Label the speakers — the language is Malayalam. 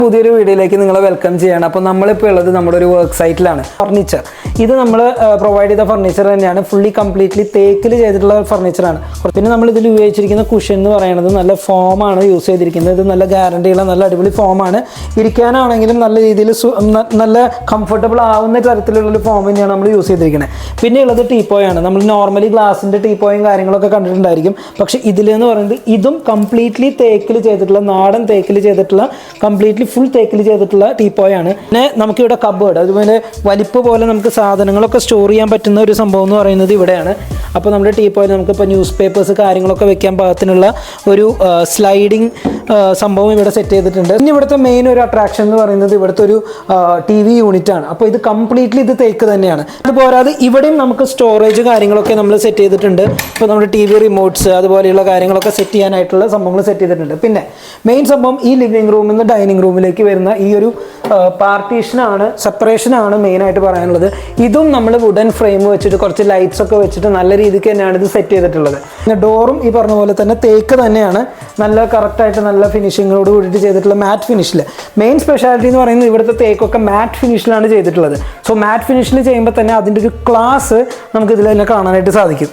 Speaker 1: പുതിയൊരു വീഡിയോയിലേക്ക് നിങ്ങളെ വെൽക്കം ചെയ്യണം. അപ്പോൾ നമ്മളിപ്പോൾ ഉള്ളത് നമ്മുടെ ഒരു വർക്ക് സൈറ്റിലാണ്. ഫർണിച്ചർ ഇത് നമ്മൾ പ്രൊവൈഡ് ചെയ്ത ഫർണിച്ചർ തന്നെയാണ്. ഫുള്ളി കംപ്ലീറ്റ്ലി തേക്കിൽ ചെയ്തിട്ടുള്ള ഫർണിച്ചറാണ്. പിന്നെ നമ്മൾ ഇതിൽ ഉപയോഗിച്ചിരിക്കുന്ന കുഷൻ എന്ന് പറയുന്നത് നല്ല ഫോമാണ് യൂസ് ചെയ്തിരിക്കുന്നത്. ഇത് നല്ല ഗ്യാരണ്ടിയുള്ള നല്ല അടിപൊളി ഫോമാണ്. ഇരിക്കാനാണെങ്കിലും നല്ല രീതിയിൽ നല്ല കംഫർട്ടബിൾ ആവുന്ന തരത്തിലുള്ളൊരു ഫോം തന്നെയാണ് നമ്മൾ യൂസ് ചെയ്തിരിക്കുന്നത്. പിന്നെയുള്ളത് ടീപ്പോയാണ്. നമ്മൾ നോർമലി ഗ്ലാസിൻ്റെ ടീപ്പോയും കാര്യങ്ങളൊക്കെ കണ്ടിട്ടുണ്ടായിരിക്കും. പക്ഷേ ഇതിലെന്ന് പറയുന്നത് ഇതും കംപ്ലീറ്റ്ലി തേക്കിൽ ചെയ്തിട്ടുള്ള നാടൻ തേക്കിൽ ചെയ്തിട്ടുള്ള കംപ്ലീറ്റ്ലി ഫുൾ തേക്കിൽ ചെയ്തിട്ടുള്ള ടീപ്പോയാണ്. പിന്നെ നമുക്കിവിടെ കബേർഡ് അതുപോലെ വലിപ്പ് പോലെ നമുക്ക് സാധനങ്ങളൊക്കെ സ്റ്റോർ ചെയ്യാൻ പറ്റുന്ന ഒരു സംഭവം എന്ന് പറയുന്നത് ഇവിടെയാണ്. അപ്പോൾ നമ്മുടെ ടീപ്പോയിൽ നമുക്കിപ്പോൾ ന്യൂസ് പേപ്പേഴ്സ് കാര്യങ്ങളൊക്കെ വെക്കാൻ പാകത്തിനുള്ള ഒരു സ്ലൈഡിങ് സംഭവം ഇവിടെ സെറ്റ് ചെയ്തിട്ടുണ്ട്. ഇനി ഇവിടുത്തെ മെയിൻ ഒരു അട്രാക്ഷൻ എന്ന് പറയുന്നത് ഇവിടുത്തെ ഒരു TV യൂണിറ്റാണ്. അപ്പോൾ ഇത് കംപ്ലീറ്റ്ലി ഇത് തേക്ക് തന്നെയാണ്. അതുപോരാതെ ഇവിടെയും നമുക്ക് സ്റ്റോറേജ് കാര്യങ്ങളൊക്കെ നമ്മൾ സെറ്റ് ചെയ്തിട്ടുണ്ട്. ഇപ്പോൾ നമ്മുടെ TV റിമോട്ട്സ് അതുപോലെയുള്ള കാര്യങ്ങളൊക്കെ സെറ്റ് ചെയ്യാനായിട്ടുള്ള സംഭവങ്ങൾ സെറ്റ് ചെയ്തിട്ടുണ്ട്. പിന്നെ മെയിൻ സംഭവം ഈ ലിവിംഗ് റൂമിൽ നിന്ന് ഡൈനിങ് റൂമിലേക്ക് വരുന്ന ഈ ഒരു പാർട്ടീഷനാണ്, സെപ്പറേഷനാണ് മെയിനായിട്ട് പറയാനുള്ളത്. ഇതും നമ്മൾ വുഡൻ ഫ്രെയിം വെച്ചിട്ട് കുറച്ച് ലൈറ്റ്സ് ഒക്കെ വെച്ചിട്ട് നല്ല രീതിക്ക് തന്നെയാണ് ഇത് സെറ്റ് ചെയ്തിട്ടുള്ളത്. പിന്നെ ഡോറും ഈ പറഞ്ഞ പോലെ തന്നെ തേക്ക് തന്നെയാണ്. നല്ല കറക്റ്റായിട്ട് നല്ല ഫിനിഷിങ്ങോട് കൂടിയിട്ട് ചെയ്തിട്ടുള്ള മാറ്റ് ഫിനിഷിൽ. മെയിൻ സ്പെഷ്യാലിറ്റി എന്ന് പറയുന്നത് ഇവിടുത്തെ തേക്കൊക്കെ മാറ്റ് ഫിനിഷിലാണ് ചെയ്തിട്ടുള്ളത്. സോ മാറ്റ് ഫിനിഷിൽ ചെയ്യുമ്പോൾ തന്നെ അതിൻ്റെ ഒരു ക്ലാസ് നമുക്ക് ഇതിൽ തന്നെ കാണാനായിട്ട് സാധിക്കും.